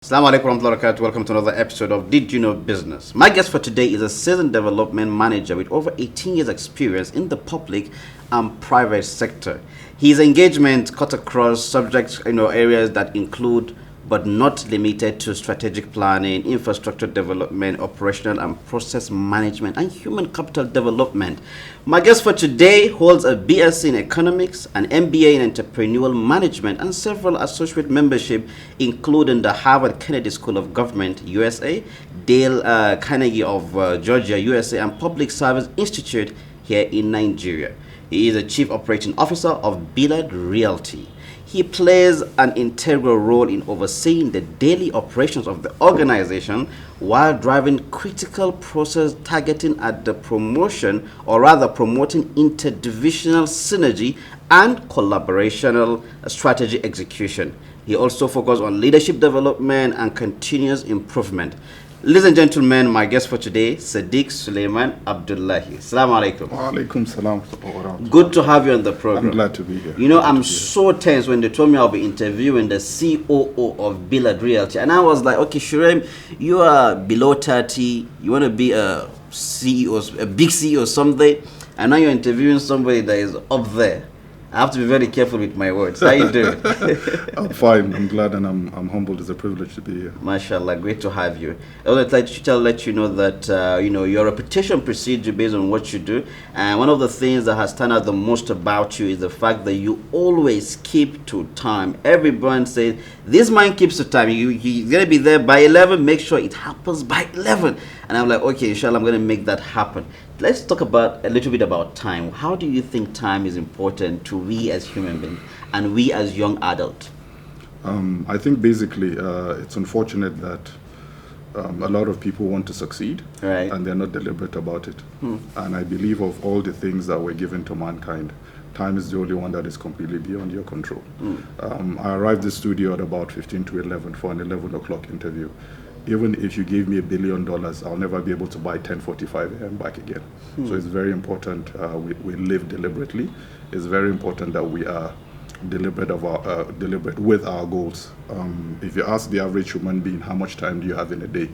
Assalamu alaikum warahmatullahi wabarakatuh. Welcome to another episode of Did You Know Business. My guest for today is a seasoned development manager with over 18 years experience in the public and private sector. His engagement cut across subject areas that include but not limited to strategic planning, infrastructure development, operational and process management, and human capital development. My guest for today holds a BSc in economics, an MBA in entrepreneurial management, and several associate membership, including the Harvard Kennedy School of Government, USA, Dale Carnegie of Georgia, USA, and Public Service Institute here in Nigeria. He is a chief operating officer of Billard Realty. He plays an integral role in overseeing the daily operations of the organization while driving critical process targeting at the promotion, or rather promoting interdivisional synergy and collaborational strategy execution. He also focuses on leadership development and continuous improvement. Ladies and gentlemen, my guest for today, Sadiq Sulaiman Abdullahi. Assalamu alaikum. Wa alaikum salam. Good to have you on the program. I'm glad to be here. You know, I'm so tense when they told me I'll be interviewing the COO of Billard Realty. And I was like, okay, Shuraim, you are below 30. You want to be a CEO, a big CEO someday. And now you're interviewing somebody that is up there. I have to be very careful with my words. How you doing? I'm fine. I'm glad and I'm humbled. It's a privilege to be here. MashaAllah, great to have you. I would like to let you know that your reputation precedes you based on what you do. And one of the things that has turned out the most about you is the fact that you always keep to time. Everyone says, this man keeps to time. He's going to be there by 11. Make sure it happens by 11. And I'm like, okay, inshallah, I'm going to make that happen. Let's talk about a little bit about time. How do you think time is important to we as human beings and we as young adults? I think basically it's unfortunate that a lot of people want to succeed, right, and they're not deliberate about it. And I believe of all the things that were given to mankind, time is the only one that is completely beyond your control. I arrived the studio at about 15 to 11 for an 11 o'clock interview. Even if you gave me $1 billion, I'll never be able to buy 10:45 a.m. back again. So it's very important we live deliberately. It's very important that we are deliberate with our goals. If you ask the average human being how much time do you have in a day,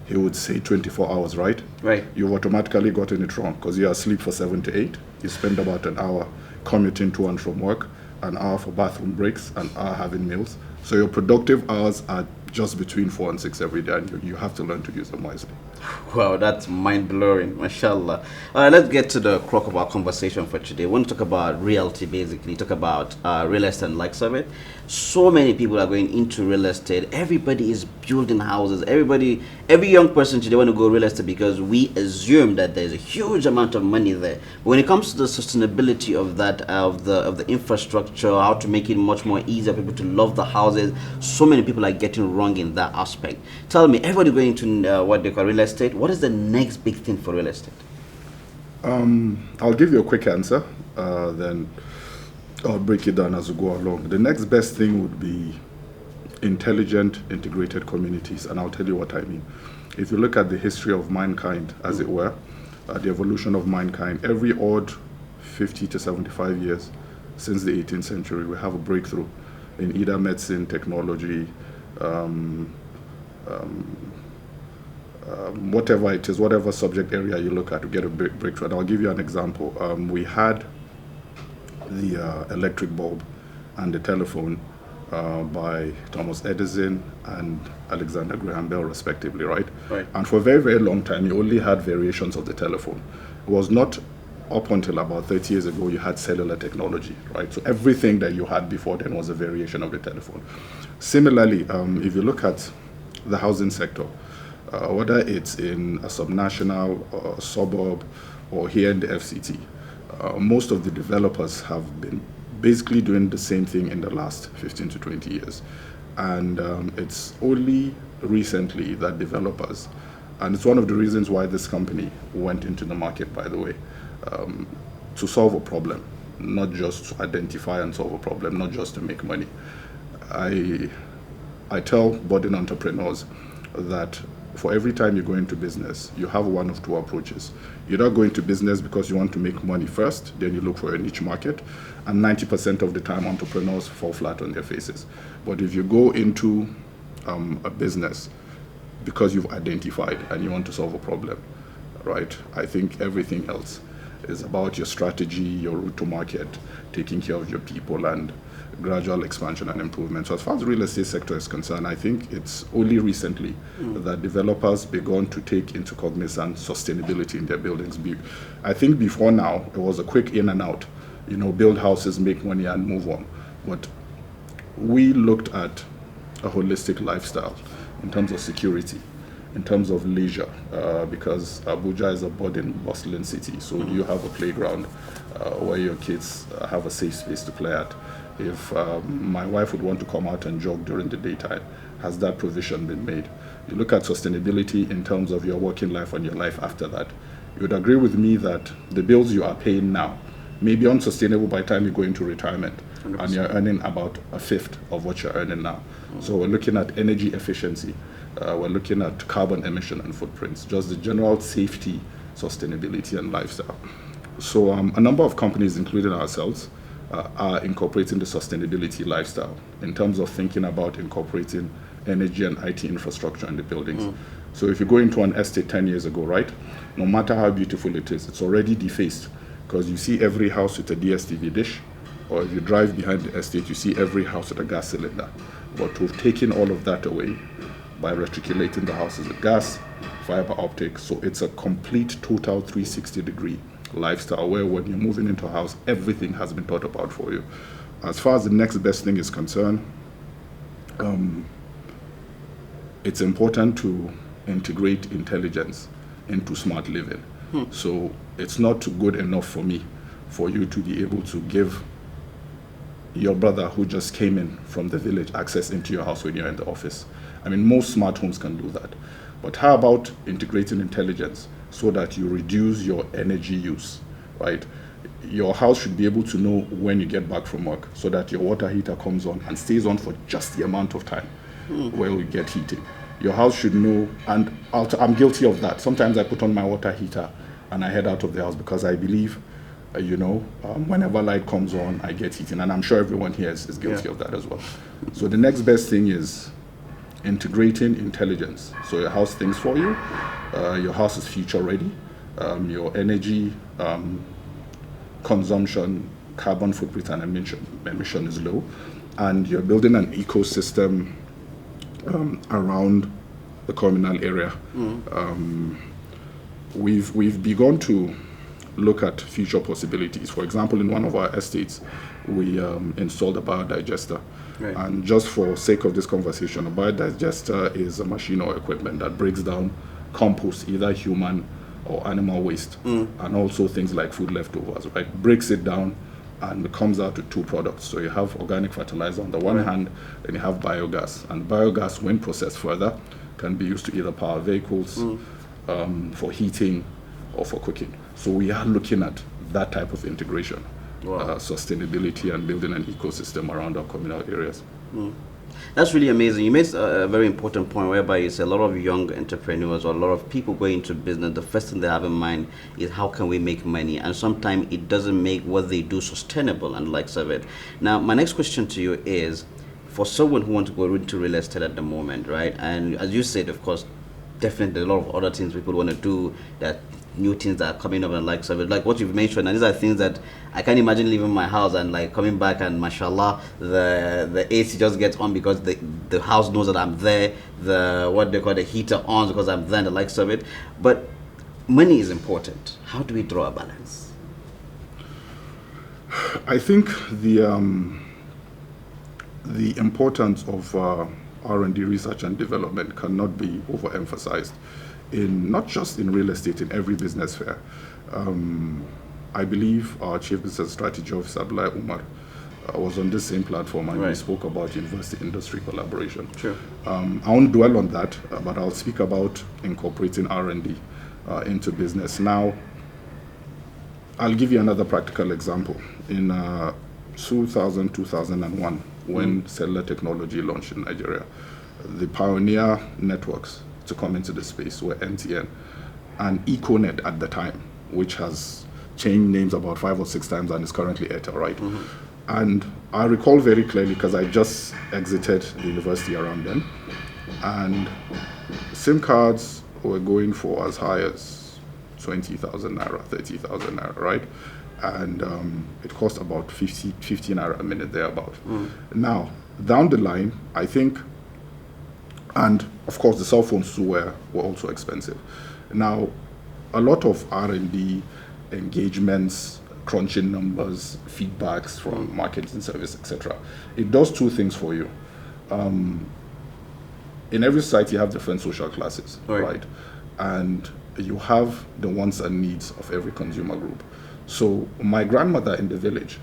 he would say 24 hours, right? Right. You've automatically gotten it wrong because you're asleep for 7 to 8. You spend about an hour commuting to and from work, an hour for bathroom breaks, an hour having meals. So your productive hours are just between 4 and 6 every day, and you have to learn to use them wisely. Wow, that's mind-blowing, mashallah. All right, let's get to the crux of our conversation for today. We want to talk about realty, basically, talk about real estate and likes of it. So many people are going into real estate. Everybody is building houses. Every young person today want to go real estate because we assume that there's a huge amount of money there. But when it comes to the sustainability of that, of the infrastructure, how to make it much more easier for people to love the houses, so many people are getting wrong in that aspect. Tell me, everybody going to what they call real estate, what is the next big thing for real estate? I'll give you a quick answer, then I'll break it down as we go along. The next best thing would be intelligent, integrated communities, and I'll tell you what I mean. If you look at the history of mankind, as it were, the evolution of mankind, every odd 50 to 75 years since the 18th century, we have a breakthrough in either medicine, technology, whatever it is, whatever subject area you look at to get a breakthrough. And I'll give you an example. We had the electric bulb and the telephone by Thomas Edison and Alexander Graham Bell, respectively, right? Right. And for a very, very long time, you only had variations of the telephone. It was not up until about 30 years ago you had cellular technology, right? So everything that you had before then was a variation of the telephone. Similarly, if you look at the housing sector, whether it's in a subnational or a suburb or here in the FCT, most of the developers have been basically doing the same thing in the last 15 to 20 years. And it's only recently that developers, and it's one of the reasons why this company went into the market, by the way, to solve a problem, not just to identify and solve a problem, not just to make money. I tell budding entrepreneurs that for every time you go into business, you have one of two approaches. You're not going to business because you want to make money first, then you look for a niche market, and 90% of the time entrepreneurs fall flat on their faces. But if you go into a business because you've identified and you want to solve a problem, right? I think everything else is about your strategy, your route to market, taking care of your people, and gradual expansion and improvement. So as far as the real estate sector is concerned, I think it's only recently that developers begun to take into cognizance sustainability in their buildings. I think before now, it was a quick in and out, build houses, make money, and move on. But we looked at a holistic lifestyle in terms of security, in terms of leisure, because Abuja is a budding, bustling city. So you have a playground where your kids have a safe space to play at. If my wife would want to come out and jog during the daytime, has that provision been made? You look at sustainability in terms of your working life and your life after that. You would agree with me that the bills you are paying now may be unsustainable by the time you go into retirement, 100%. And you're earning about a fifth of what you're earning now. So we're looking at energy efficiency, we're looking at carbon emission and footprints, just the general safety, sustainability, and lifestyle. So a number of companies, including ourselves, are incorporating the sustainability lifestyle in terms of thinking about incorporating energy and IT infrastructure in the buildings. So if you go into an estate 10 years ago, right, no matter how beautiful it is, it's already defaced because you see every house with a DSTV dish, or if you drive behind the estate, you see every house with a gas cylinder. But we've taken all of that away by reticulating the houses with gas, fiber optics. So it's a complete total 360-degree lifestyle where when you're moving into a house, everything has been thought about for you. As far as the next best thing is concerned, it's important to integrate intelligence into smart living. So it's not good enough for me for you to be able to give your brother who just came in from the village access into your house when you're in the office. I mean, most smart homes can do that. But how about integrating intelligence so that you reduce your energy use, right? Your house should be able to know when you get back from work so that your water heater comes on and stays on for just the amount of time where we get heating. Your house should know, and I'm guilty of that. Sometimes I put on my water heater and I head out of the house because I believe, whenever light comes on, I get heating. And I'm sure everyone here is guilty of that as well. So the next best thing is integrating intelligence. So your house thinks for you, your house is future ready, your energy consumption, carbon footprint and emission is low, and you're building an ecosystem around the communal area. We've begun to look at future possibilities. For example, in one of our estates, we installed a biodigester. Right. And just for sake of this conversation, a biodigester is a machine or equipment that breaks down compost, either human or animal waste, and also things like food leftovers, right? Breaks it down and it comes out with two products. So you have organic fertilizer on the one hand, and you have biogas. And biogas, when processed further, can be used to either power vehicles, for heating, or for cooking. So we are looking at that type of integration. Sustainability and building an ecosystem around our communal areas. That's really amazing. You made a very important point whereby you say a lot of young entrepreneurs or a lot of people going into business, the first thing they have in mind is how can we make money? And sometimes it doesn't make what they do sustainable and likes of it. Now, my next question to you is, for someone who wants to go into real estate at the moment, right? And as you said, of course, definitely a lot of other things people want to do, that new things that are coming up and likes of it, like what you've mentioned, and these are things that I can't imagine leaving my house and like coming back and mashallah the AC just gets on because the house knows that I'm there, the heater on because I'm there and the likes of it. But money is important. How do we draw a balance? I think the importance of R&D, research and development, cannot be overemphasized. Not just in real estate, in every business fair. I believe our Chief Business Strategy Officer, Abdullah Umar, was on this same platform and he spoke about university-industry collaboration. Sure. I won't dwell on that, but I'll speak about incorporating R&D into business. Now, I'll give you another practical example. In 2001, when cellular technology launched in Nigeria, the pioneer networks to come into the space were MTN and Econet at the time, which has changed names about 5 or 6 times and is currently Airtel, right? And I recall very clearly, because I just exited the university around then, And SIM cards were going for as high as 20,000 naira, 30,000 naira, right? And it cost about 50 naira a minute thereabout. Now, down the line, I think, and of course the cell phones too were also expensive. Now, a lot of R&D engagements, crunching numbers, feedbacks from marketing service, etc. It does two things for you. In every society, you have different social classes, right? And you have the wants and needs of every consumer group. So my grandmother in the village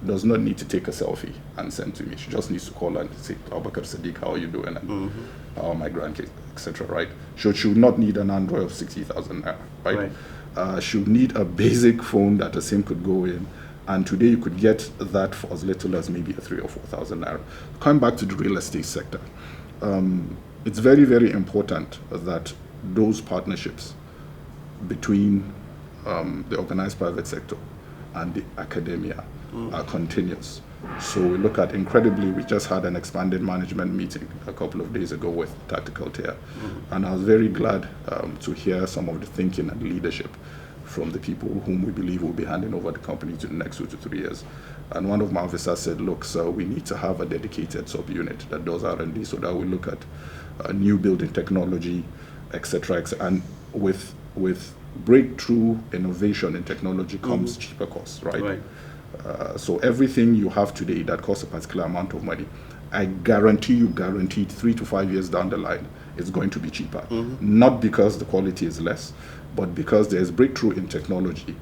does not need to take a selfie and send to me. She just needs to call and say, Abubakar Sadiq, how are you doing? And how are my grandkids, etc. Right? She would not need an Android of 60,000 naira, right? She would need a basic phone that a SIM could go in. And today you could get that for as little as maybe a 3,000 or 4,000 naira. Coming back to the real estate sector, it's very, very important that those partnerships between the organized private sector and the academia are continuous. So we look at, incredibly, we just had an expanded management meeting a couple of days ago with Tactical Tier, and I was very glad to hear some of the thinking and leadership from the people whom we believe will be handing over the company to the next 2 to 3 years. And one of my officers said, look, so we need to have a dedicated sub-unit that does R&D, so that we look at new building technology, etc. And with breakthrough innovation in technology comes cheaper costs, right? So everything you have today that costs a particular amount of money, I guarantee you, guaranteed 3 to 5 years down the line, it's going to be cheaper. Not because the quality is less, but because there's breakthrough in technology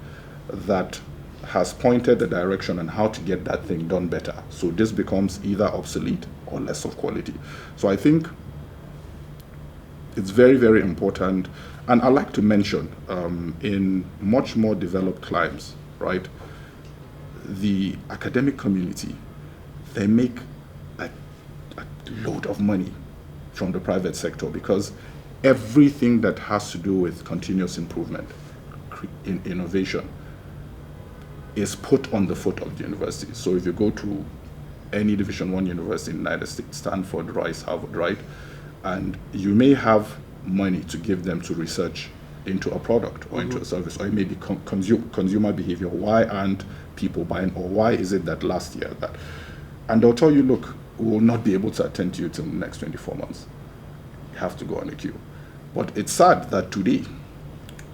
that has pointed the direction on how to get that thing done better. So this becomes either obsolete or less of quality. So I think it's very, very important. And I like to mention, in much more developed climes, right, the academic community, they make a load of money from the private sector, because everything that has to do with continuous improvement, innovation, is put on the foot of the university. So if you go to any Division I university in the United States, Stanford, Rice, Harvard, right, and you may have money to give them to research into a product or into a service, or it may be consumer behavior. Why aren't people buying, or why is it that last year that? And they'll tell you, look, we will not be able to attend to you till the next 24 months. You have to go on a queue. But it's sad that today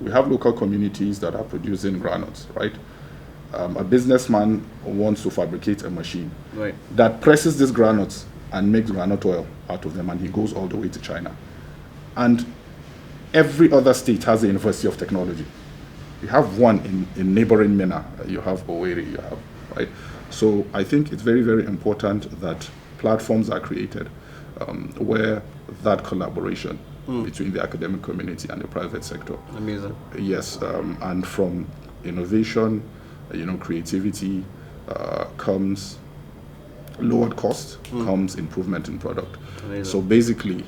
we have local communities that are producing granules, right? A businessman wants to fabricate a machine that presses these granules and makes granite oil out of them, and he goes all the way to China. And every other state has a University of Technology. You have one in neighboring MENA, you have Owerri, you have, right? So I think it's very, very important that platforms are created where that collaboration between the academic community and the private sector. Amazing. Yes, and from innovation, creativity comes lowered cost, comes improvement in product. Amazing. So basically,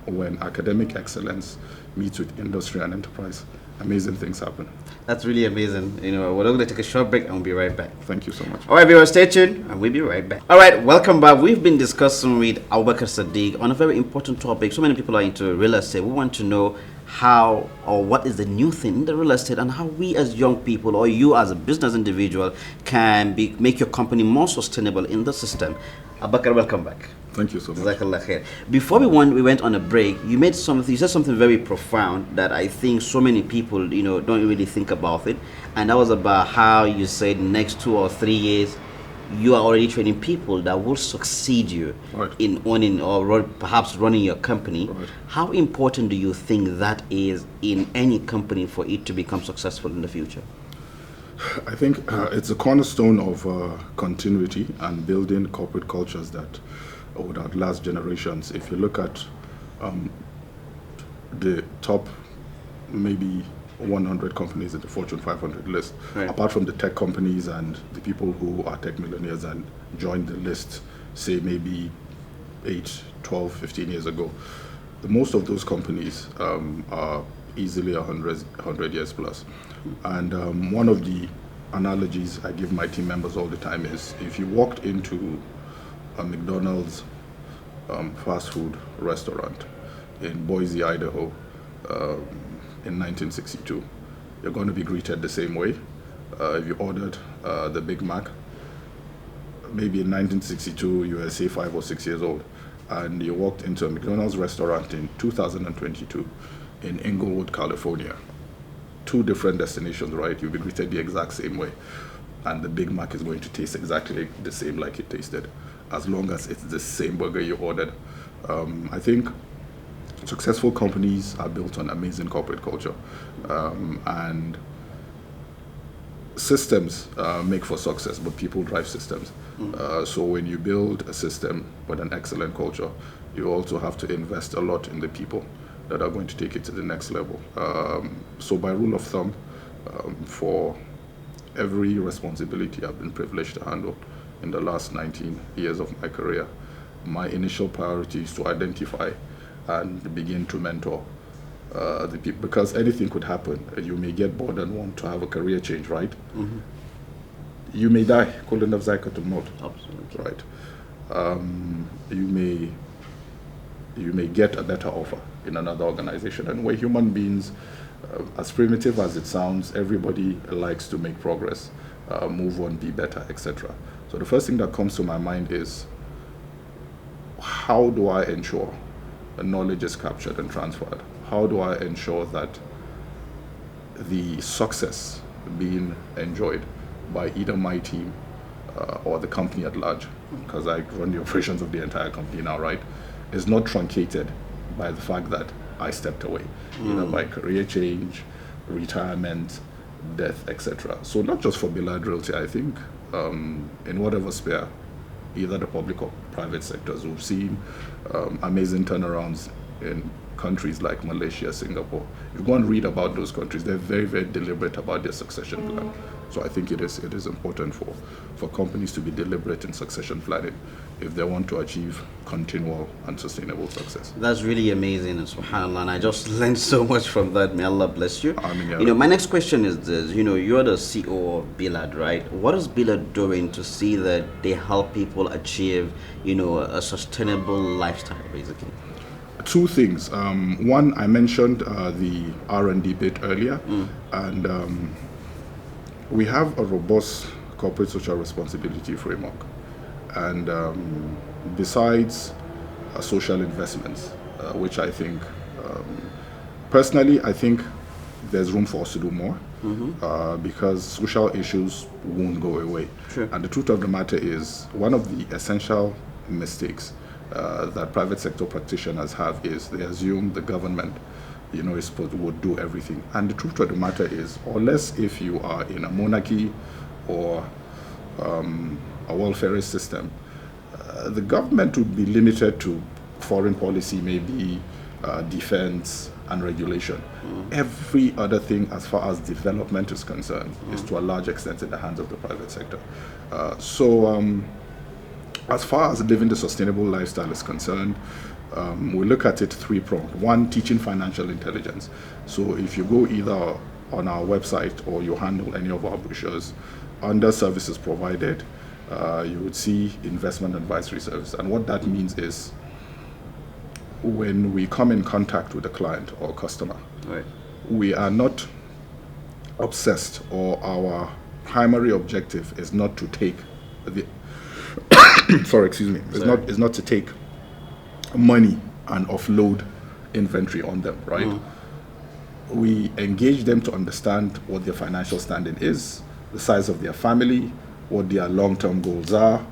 when academic excellence meets with industry and enterprise, amazing things happen. That's really amazing. We're going to take a short break and we'll be right back. Thank you so much. All right, viewers, stay tuned and we'll be right back. All right, welcome back. We've been discussing with Abubakar Sadiq on a very important topic. So many people are into real estate. We want to know how or what is the new thing in the real estate, and how we as young people, or you as a business individual, can make your company more sustainable in the system. Abubakar, welcome back. Thank you so much. Before we went on a break, you said something very profound that I think so many people, don't really think about it. And that was about how you said next 2 or 3 years, you are already training people that will succeed you in owning or perhaps running your company. How important do you think that is in any company for it to become successful in the future? I think it's a cornerstone of continuity and building corporate cultures that would outlast generations. If you look at the top maybe 100 companies in the Fortune 500 list, apart from the tech companies and the people who are tech millionaires and joined the list, say maybe 8, 12, 15 years ago, most of those companies are easily 100 years plus. And one of the analogies I give my team members all the time is, if you walked into a McDonald's fast food restaurant in Boise, Idaho, in 1962, you're going to be greeted the same way. If you ordered the Big Mac, maybe in 1962, you were, say, 5 or 6 years old, and you walked into a McDonald's restaurant in 2022 in Inglewood, California. 2 different destinations, right? You'll be greeted the exact same way. And the Big Mac is going to taste exactly the same like it tasted, as long as it's the same burger you ordered. I think successful companies are built on amazing corporate culture, and systems make for success, but people drive systems. So when you build a system with an excellent culture, you also have to invest a lot in the people that are going to take it to the next level. So by rule of thumb, for every responsibility I've been privileged to handle in the last 19 years of my career, my initial priority is to identify and begin to mentor the people, because anything could happen. You may get bored and want to have a career change, right? You may die. Kullu nafsin za'iqatul maut. Absolutely. Right. You may get a better offer in another organization, and we're human beings. As primitive as it sounds, everybody likes to make progress, move on, be better, etc. So the first thing that comes to my mind is, how do I ensure that knowledge is captured and transferred? How do I ensure that the success being enjoyed by either my team or the company at large, because I run the operations of the entire company now, right, is not truncated by the fact that I stepped away, either by career change, retirement, death, etc. So not just for Billard Realty, I think in whatever sphere, either the public or private sectors, we've seen amazing turnarounds in countries like Malaysia, Singapore. If you go and read about those countries, they're very, very deliberate about their succession plan. So I think it is important for companies to be deliberate in succession planning if they want to achieve continual and sustainable success. That's really amazing, and subhanAllah, and I just learned so much from that. May Allah bless you. I mean, yeah. You know, my next question is this. You know, you're the CEO of Billard, right? What is Billard doing to see that they help people achieve, you know, a sustainable lifestyle, basically? 2 things. One, I mentioned the R&D bit earlier, and we have a robust corporate social responsibility framework. And besides social investments, which I think, personally, I think there's room for us to do more, because social issues won't go away. Sure. And the truth of the matter is, one of the essential mistakes that private sector practitioners have is they assume the government, you know, would do everything. And the truth of the matter is, unless if you are in a monarchy or a welfarist system, the government would be limited to foreign policy, maybe defense and regulation. Every other thing, as far as development is concerned, is to a large extent in the hands of the private sector. As far as living the sustainable lifestyle is concerned, we look at it 3-pronged. One, teaching financial intelligence. So if you go either on our website or you handle any of our brochures, under services provided, you would see investment advisory service. And what that means is, when we come in contact with a client or a customer, Right. we are not obsessed, or our primary objective is not to take the sorry, excuse me. It's not to take money and offload inventory on them, right? We engage them to understand what their financial standing is, the size of their family, what their long-term goals are,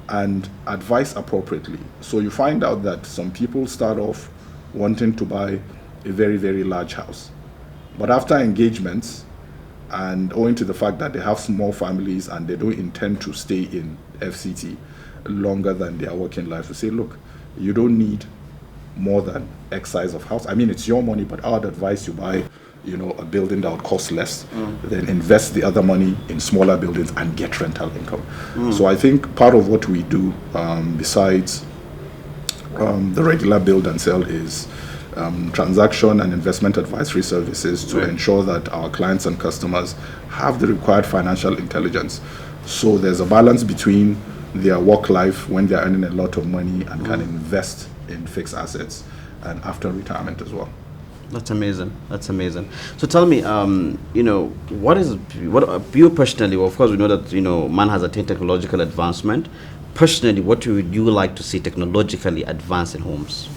and advise appropriately. So you find out that some people start off wanting to buy a very, very large house. But after engagements, and owing to the fact that they have small families and they don't intend to stay in FCT longer than their working life, we say, look, you don't need more than X size of house. I mean, it's your money, but I would advise you buy, you know, a building that would cost less, then invest the other money in smaller buildings and get rental income. So I think part of what we do, besides the regular build and sell, is transaction and investment advisory services to ensure that our clients and customers have the required financial intelligence. So there's a balance between their work life, when they're earning a lot of money and can invest in fixed assets, and after retirement as well. That's amazing. That's amazing. So tell me, what you personally? Well, of course, we know that man has attained technological advancement. Personally, what would you like to see technologically advance in homes?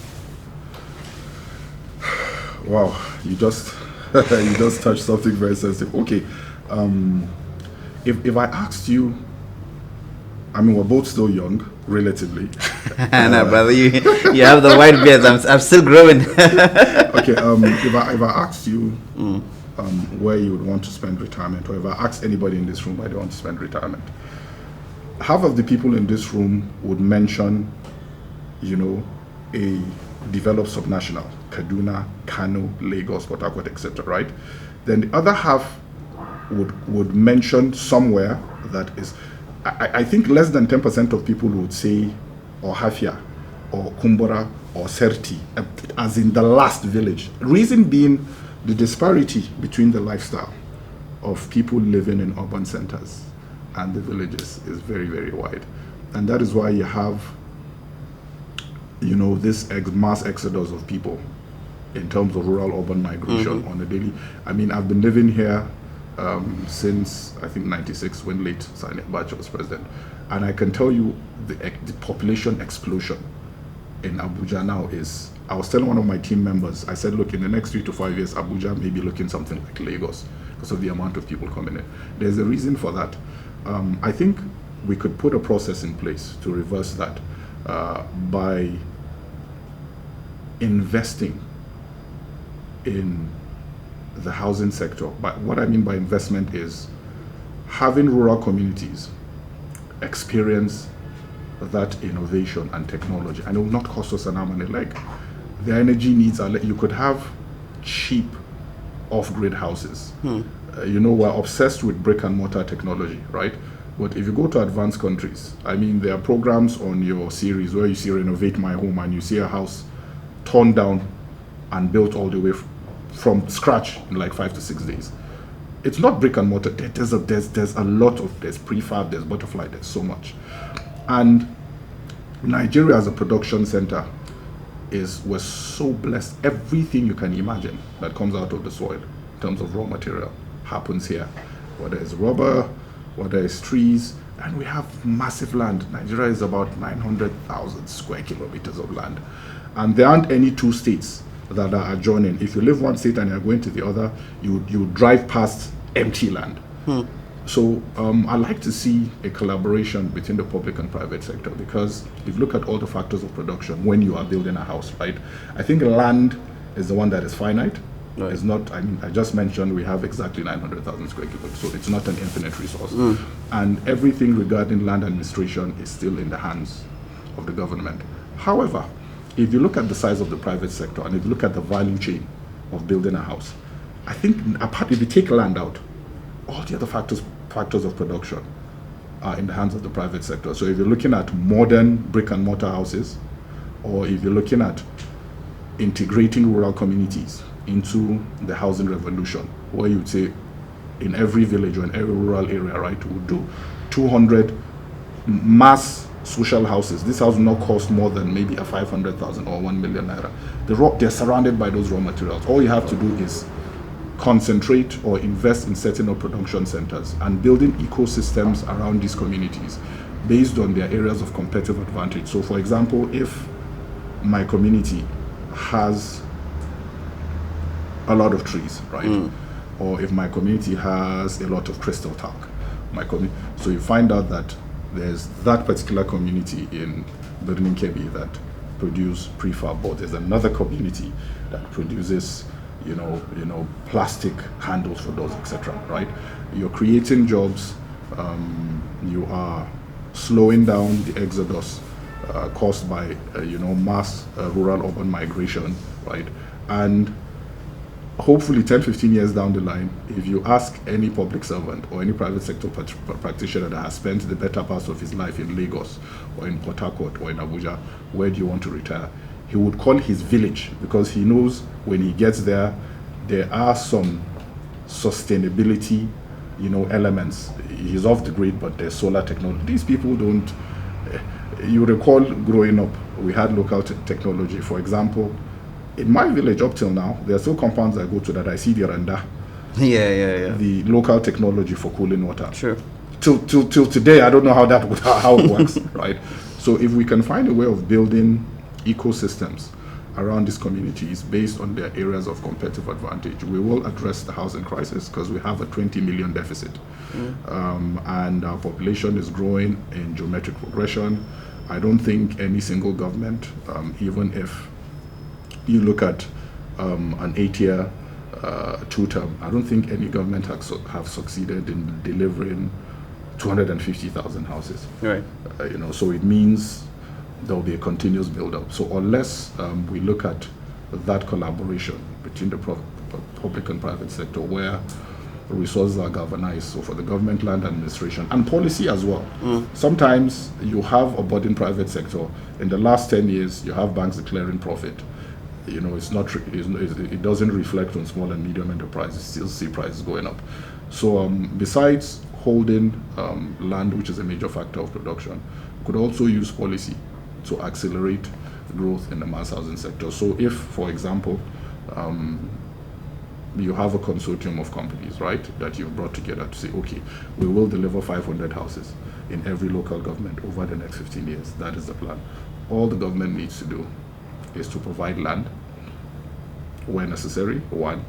Wow, you just you just touched something very sensitive. Okay, if I asked you, I mean, we're both still young, relatively. No, brother, you have the white beard. I'm still growing. Okay, if I asked you where you would want to spend retirement, or if I asked anybody in this room where they want to spend retirement, half of the people in this room would mention, a developed subnational, Kaduna, Kano, Lagos, Port Harcourt, etc. Right? Then the other half would mention somewhere that is. I think less than 10% of people would say or Hafia or Kumbora or Serti, as in the last village. Reason being the disparity between the lifestyle of people living in urban centers and the villages is very, very wide. And that is why you have, this mass exodus of people in terms of rural-urban migration on a daily. I mean, I've been living here since I think 96 when late Sadiq was president, and I can tell you the population explosion in Abuja now is. I was telling one of my team members, I said, look, in the next 3 to 5 years, Abuja may be looking something like Lagos because of the amount of people coming in. There's a reason for that. I think we could put a process in place to reverse that by investing in the housing sector. But what I mean by investment is having rural communities experience that innovation and technology, and it will not cost us an arm and a leg. The energy needs are you could have cheap off-grid houses. We're obsessed with brick and mortar technology, right? But if you go to advanced countries, I mean, there are programs on your series where you see Renovate My Home and you see a house torn down and built all the way from scratch in like 5 to 6 days. It's not brick and mortar. There's a lot of, there's prefab, there's butterfly, there's so much. And Nigeria as a production center we're so blessed. Everything you can imagine that comes out of the soil in terms of raw material happens here. Whether it's rubber, whether it's trees, and we have massive land. Nigeria is about 900,000 square kilometers of land. And there aren't any two states that are adjoining. If you live one state and you're going to the other, you drive past empty land. So I like to see a collaboration between the public and private sector, because if you look at all the factors of production when you are building a house, right? I think land is the one that is finite. Right. It's not, I mean, I just mentioned we have exactly 900,000 square kilometers, so it's not an infinite resource. And everything regarding land administration is still in the hands of the government. However, if you look at the size of the private sector and if you look at the value chain of building a house, I think apart, if you take land out, all the other factors of production are in the hands of the private sector. So if you're looking at modern brick and mortar houses, or if you're looking at integrating rural communities into the housing revolution, where you'd say in every village or in every rural area, right, we'll do 200 mass social houses. This house will not cost more than maybe a 500,000 or 1 million naira. They're surrounded by those raw materials. All you have to do is concentrate or invest in setting up production centers and building ecosystems around these communities based on their areas of competitive advantage. So for example, if my community has a lot of trees, right? Or if my community has a lot of crystal talc, so you find out that there's that particular community in Birnin Kebbi that produce prefab boards. There's another community that produces plastic handles for doors, etc. Right? You're creating jobs. You are slowing down the exodus caused by mass rural urban migration, right? And hopefully 10-15 years down the line, if you ask any public servant or any private sector practitioner that has spent the better part of his life in Lagos or in Port Harcourt or in Abuja, where do you want to retire? He would call his village, because he knows when he gets there, there are some sustainability, elements. He's off the grid, but there's solar technology. These people don't. You recall growing up, we had local technology. For example, In my village up till now, there are still compounds I go to that I see the randa, the local technology for cooling water. Sure. Till today, I don't know how it works, right? So if we can find a way of building ecosystems around these communities based on their areas of competitive advantage, we will address the housing crisis, because we have a 20 million deficit. And our population is growing in geometric progression. I don't think any single government, even if you look at an 8-year, 2-term, I don't think any government have succeeded in delivering 250,000 houses. Right. So it means there will be a continuous build-up. So unless we look at that collaboration between the public and private sector, where resources are galvanized, so for the government, land administration, and policy as well. Sometimes you have a budding private sector. In the last 10 years, you have banks declaring profit. It doesn't reflect on small and medium enterprises. Still see prices going up. So besides holding land, which is a major factor of production, could also use policy to accelerate growth in the mass housing sector. So if, for example, you have a consortium of companies, right, that you've brought together to say, okay, we will deliver 500 houses in every local government over the next 15 years. That is the plan. All the government needs to do is to provide land where necessary, one,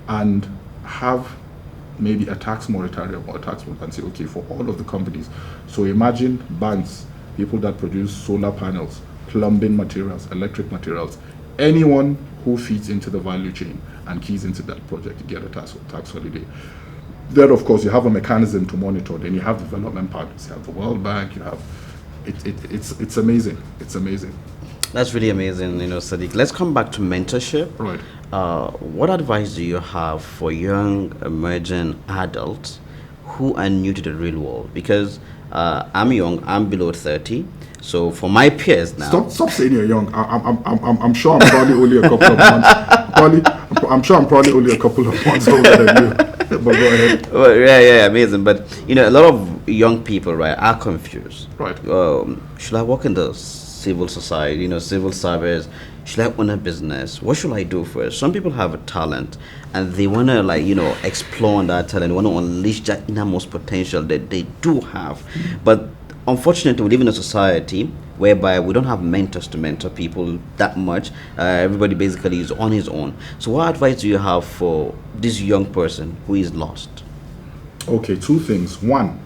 and have maybe a tax moratorium or a tax and say, okay, for all of the companies. So imagine banks, people that produce solar panels, plumbing materials, electric materials, anyone who feeds into the value chain and keys into that project to get a tax holiday. Then, of course, you have a mechanism to monitor. Then you have development partners. You have the World Bank. You have it's amazing. It's amazing. That's really amazing, Sadiq. Let's come back to mentorship. Right. What advice do you have for young emerging adults who are new to the real world? Because I'm young. I'm below 30. So for my peers now, stop saying you're young. I'm sure I'm probably only a couple of months. I'm sure I'm probably only a couple of months older than you. But go ahead. Well, yeah, amazing. But a lot of young people, right, are confused. Right. Should I work in the civil society? Civil service? Should I own a business? What should I do first? Some people have a talent, and they want to explore that talent. They want to unleash that innermost potential that they do have, but unfortunately, we live in a society whereby we don't have mentors to mentor people that much. Everybody basically is on his own. So what advice do you have for this young person who is lost? Okay, two things. One,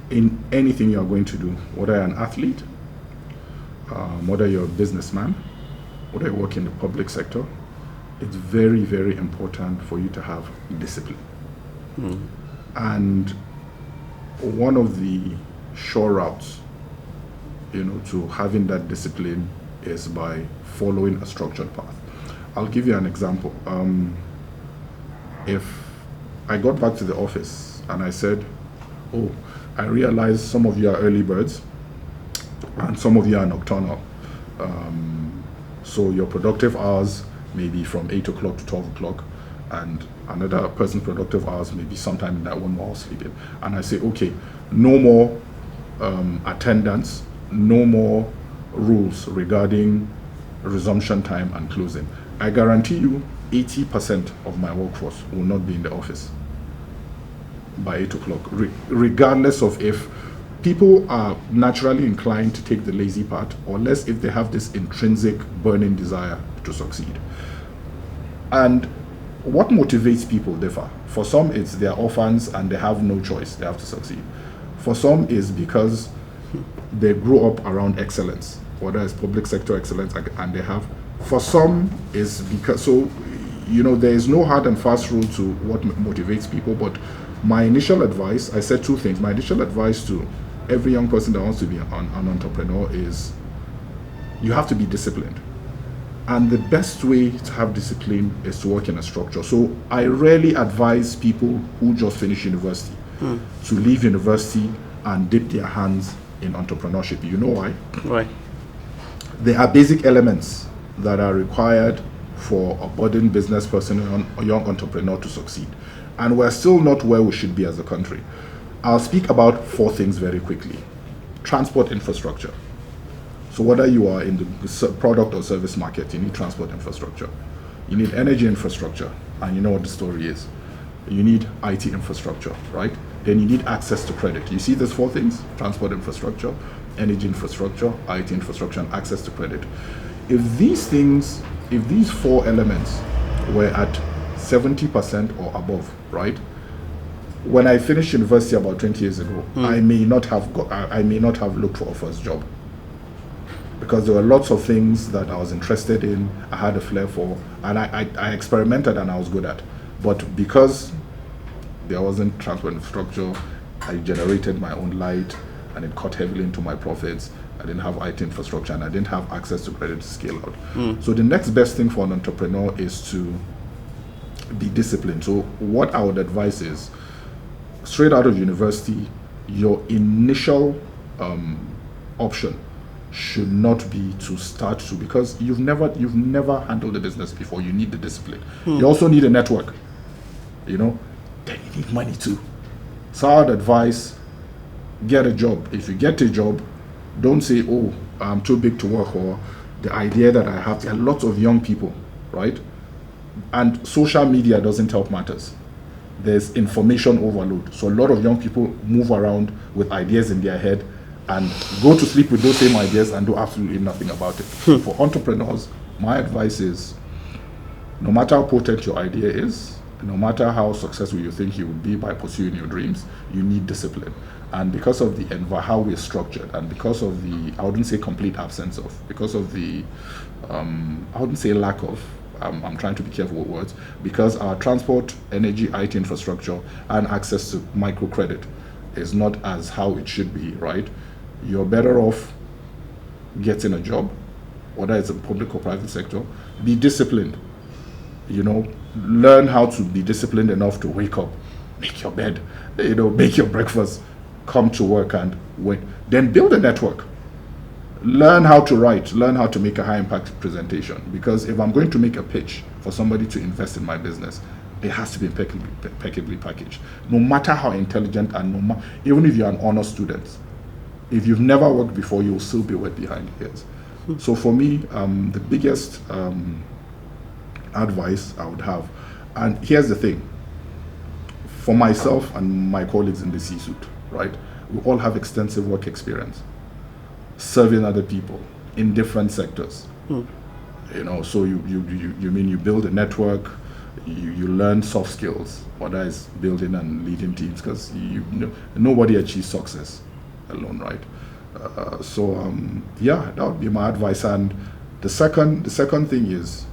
in anything you're going to do, whether you're an athlete, whether you're a businessman, whether you work in the public sector, it's very, very important for you to have discipline. And one of the sure routes, to having that discipline is by following a structured path. I'll give you an example. If I got back to the office and I said, oh, I realize some of you are early birds and some of you are nocturnal. So your productive hours may be from 8 o'clock to 12 o'clock, and another person's productive hours may be sometime in that 1 hour sleeping. And I say, okay, no more attendance, no more rules regarding resumption time and closing. I guarantee you 80% of my workforce will not be in the office by 8 o'clock, regardless of if people are naturally inclined to take the lazy part, or less if they have this intrinsic burning desire to succeed. And what motivates people differ. For some, it's they're orphans and they have no choice, they have to succeed. For some, is because they grew up around excellence, whether it's public sector excellence, and they have. For some, is because, there is no hard and fast rule to what motivates people, but my initial advice, I said two things. My initial advice to every young person that wants to be an entrepreneur is you have to be disciplined. And the best way to have discipline is to work in a structure. So I rarely advise people who just finish university to leave university and dip their hands in entrepreneurship. You know why? Right. There are basic elements that are required for a budding business person or a young entrepreneur to succeed. And we're still not where we should be as a country. I'll speak about 4 things very quickly. Transport infrastructure. So whether you are in the product or service market, you need transport infrastructure. You need energy infrastructure, and you know what the story is. You need IT infrastructure, right? Then you need access to credit. You see these four things: transport infrastructure, energy infrastructure, IT infrastructure, and access to credit. If these four elements were at 70% or above, right? When I finished university about 20 years ago, I may not have looked for a first job, because there were lots of things that I was interested in, I had a flair for, and I experimented and I was good at. But because there wasn't transport infrastructure, I generated my own light, and it cut heavily into my profits. I didn't have IT infrastructure, and I didn't have access to credit to scale out. So the next best thing for an entrepreneur is to be disciplined. So what I would advise is, straight out of university, your initial option should not be to start to, because you've never handled a business before. You need the discipline. You also need a network, then you need money too. So I would advise, get a job. If you get a job, don't say, oh, I'm too big to work, or the idea that I have. There are lots of young people, right? And social media doesn't help matters. There's information overload. So a lot of young people move around with ideas in their head and go to sleep with those same ideas and do absolutely nothing about it. For entrepreneurs, my advice is, no matter how potent your idea is, no matter how successful you think you will be by pursuing your dreams, you need discipline. And because of how we're structured, and because of I wouldn't say complete absence of, because of I wouldn't say lack of, I'm trying to be careful with words, because our transport, energy, IT infrastructure, and access to microcredit is not as how it should be, right? You're better off getting a job, whether it's in public or private sector. Be disciplined. Learn how to be disciplined enough to wake up, make your bed, make your breakfast, come to work and wait. Then build a network. Learn how to write, learn how to make a high impact presentation. Because if I'm going to make a pitch for somebody to invest in my business, it has to be impeccably packaged. No matter how intelligent, and even if you're an honor student, if you've never worked before, you'll still be wet behind the ears. So for me, the biggest advice I would have, and here's the thing, for myself and my colleagues in the C-suite, right? We all have extensive work experience serving other people in different sectors. So you build a network, you learn soft skills, whether it's building and leading teams, because nobody achieves success alone, right? That would be my advice. And the second thing is,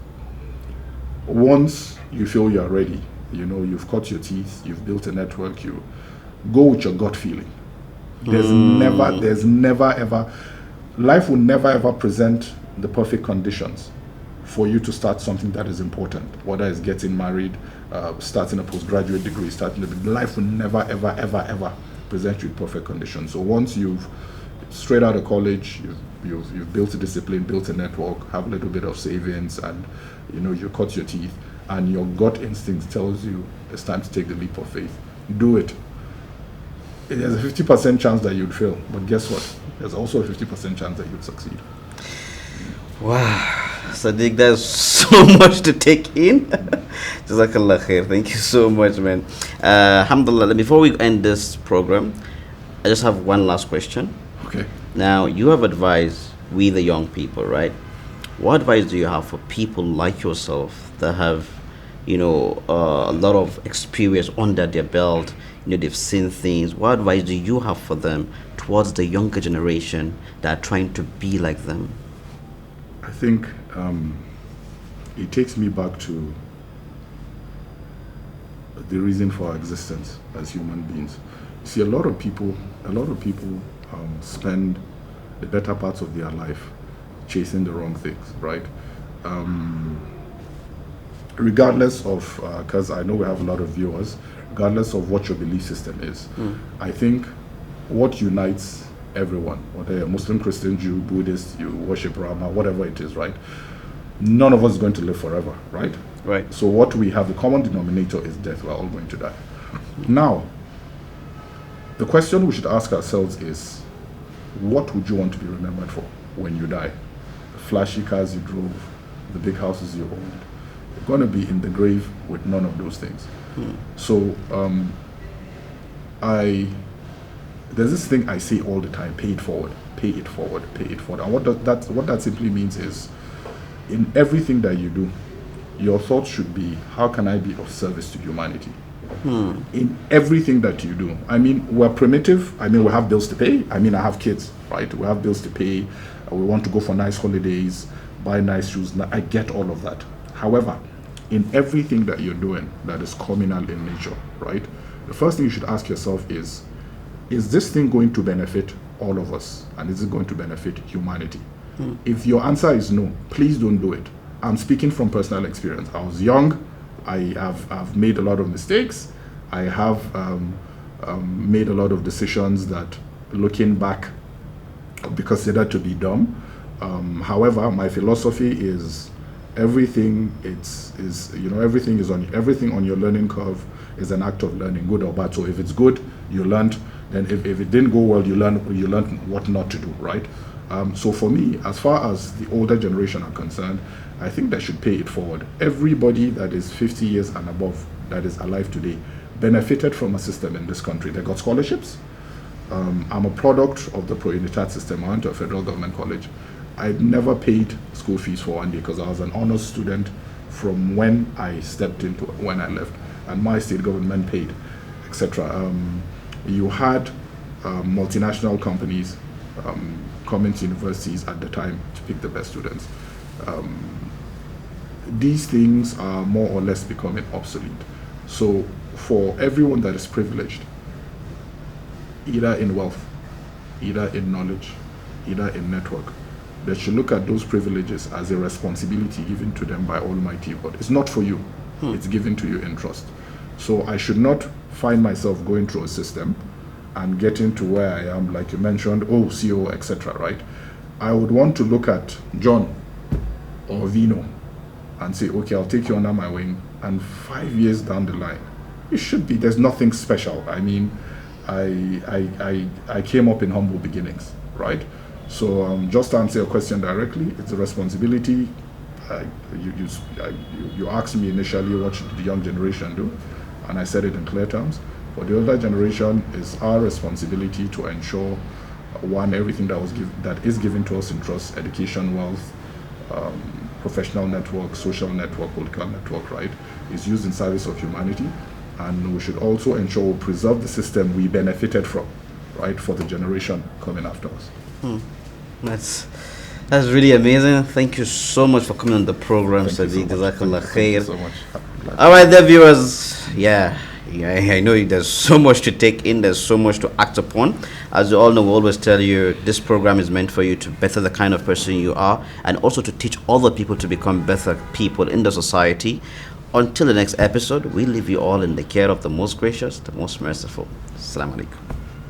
once you feel you're ready, you've cut your teeth, you've built a network, you go with your gut feeling. There's never ever, life will never ever present the perfect conditions for you to start something that is important, whether it's getting married, starting a postgraduate degree, life will never ever ever ever present you with perfect conditions. So once you've straight out of college, you've built a discipline, built a network, have a little bit of savings, and you cut your teeth, and your gut instinct tells you it's time to take the leap of faith. Do it. There's a 50% chance that you'd fail, but guess what? There's also a 50% chance that you'd succeed. Wow, Sadiq, there's so much to take in. Jazakallah khair. Thank you so much, man. Alhamdulillah, before we end this program, I just have one last question. Okay. Now, you have advised we the young people, right? What advice do you have for people like yourself that have, a lot of experience under their belt? They've seen things. What advice do you have for them towards the younger generation that are trying to be like them? I think it takes me back to the reason for our existence as human beings. You see, a lot of people spend the better parts of their life chasing the wrong things, right? Regardless of, because I know we have a lot of viewers, regardless of what your belief system is, I think what unites everyone, whether you're Muslim, Christian, Jew, Buddhist, you worship Rama, whatever it is, right? None of us is going to live forever, right? Right. So what we have, the common denominator is death. We're all going to die. Now, the question we should ask ourselves is, what would you want to be remembered for? when you die. The flashy cars you drove, the big houses you owned, you're going to be in the grave with none of those things. So there's this thing I say all the time: pay it forward, pay it forward, pay it forward. And what that simply means is, in everything that you do, your thoughts should be, how can I be of service to humanity? In everything that you do. I mean, we're primitive. I mean, we have bills to pay. I mean, I have kids, right? We have bills to pay. We want to go for nice holidays, buy nice shoes. I get all of that. However, in everything that you're doing that is communal in nature, right? The first thing you should ask yourself is this thing going to benefit all of us? And is it going to benefit humanity? If your answer is no, please don't do it. I'm speaking from personal experience. I was young. I've made a lot of mistakes. I have made a lot of decisions that, looking back, be considered to be dumb. However, my philosophy is everything on your learning curve is an act of learning, good or bad. So if it's good, you learned. Then if it didn't go well, you learned what not to do, right? So for me, as far as the older generation are concerned, I think they should pay it forward. Everybody that is 50 years and above that is alive today benefited from a system in this country. They got scholarships. I'm a product of the Pro-Unitat system. I went to a federal government college. I never paid school fees for 1 day because I was an honors student from when I stepped into when I left, and my state government paid, etc. You had multinational companies coming to universities at the time to pick the best students. These things are more or less becoming obsolete. So for everyone that is privileged, either in wealth, either in knowledge, either in network, they should look at those privileges as a responsibility given to them by Almighty God. It's not for you. It's given to you in trust. So I should not find myself going through a system and getting to where I am, like you mentioned, CEO, etc., right? I would want to look at John or Vino and say, okay, I'll take you under my wing, and 5 years down the line, it should be, there's nothing special. I mean, I came up in humble beginnings, right? So just to answer your question directly, it's a responsibility. You asked me initially, what should the young generation do? And I said it in clear terms. For the older generation, it's our responsibility to ensure, one, everything that is given to us in trust, education, wealth, professional network, social network, political network, right, is used in service of humanity. And we should also ensure we preserve the system we benefited from, right, for the generation coming after us. That's really amazing. Thank you so much for coming on the program, Sadiq. Thank you so much. All right, there, viewers. Yeah, I know there's so much to take in. There's so much to act upon. As you all know, we always tell you this program is meant for you to better the kind of person you are, and also to teach other people to become better people in the society. Until the next episode, we leave you all in the care of the most gracious, the most merciful. Assalamu alaikum.